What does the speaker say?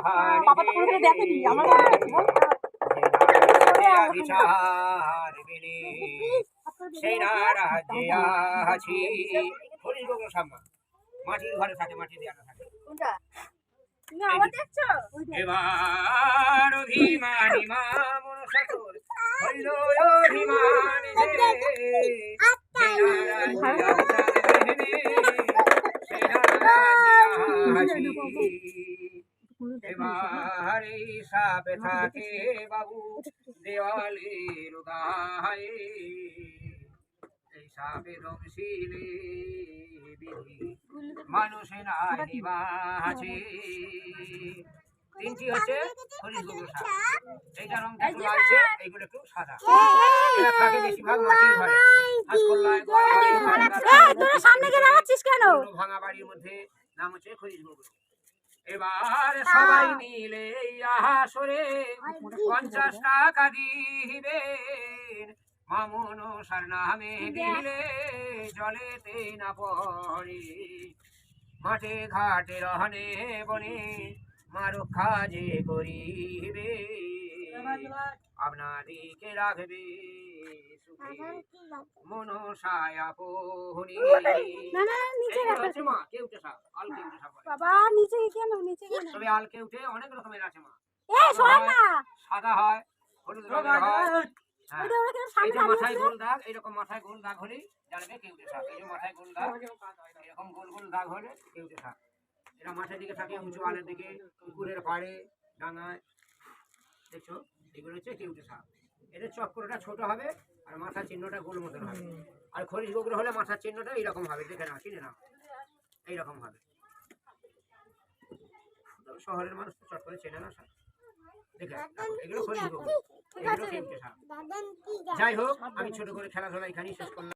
বাবা তো কোনোদিন দেখেনি আমার মাটির ঘরে থাকে, মাটি দেওয়া থাকে। এবার অভিমানী মা মনসাতর হইল অভিমানী এবার এই সাপে থাকে বাবু দেওয়ালের গায়ে, এই সাপে রংশিলে বিধি মানুষে নাই নিবাছে। তিনটি হচ্ছে হরিশগোবর সাপ, এইটা রংটা একটু লালচে, এইগুলো একটু সাদা। এরা থাকে বেশিরভাগ মাটির ঘরে, ভাঙা বাড়ির মধ্যে। নাম হচ্ছে হরিশগোবর। এবার সবাই মিলে আসরে 50 টাকা দিবেন, মামুন সার নামে দিলে জলেতে না পড়ে। মাঠে ঘাটে রহনে বনে মা রক্ষা যে করিবে, আপনাদিকে রাখবে মনসায় আপনি। মা কেউটে সাপ, আল কেউটে সাপ, তবে আল কেউটে অনেক রকমের আছে মা। সাদা হয়, হলুদ রঙের হয়। এই যে মাথায় গোল দাগ, এইরকম মাথায় গোল দাগ হলেই জানবে কেউটে সাপ। এই যে মাথায় গোল দাগ, এরকম গোল গোল দাগ হলে কেউটে সাপ। এরা মাঠের দিকে থাকে, উঁচু আলের দিকে, পুকুরের পাড়ে, ডাঙায়। দেখছো, এগুলো হচ্ছে কেউটে সাপ। এদের চক্রটা ছোট হবে আর মাথার চিহ্নটা গোল মতন হবে। আর হরিশগোবর হলে মাথার চিহ্নটা এইরকম হবে, দেখে নাও, চিনে নাও, এইরকম হবে। শহরের মানুষ তো চট করে চেনে না সাপ, দেখে এগুলো হরিশগোবর, এগুলো কেউটে সাপ। যাই হোক, আমি ছোট করে খেলাধুলা এখানেই শেষ করলাম।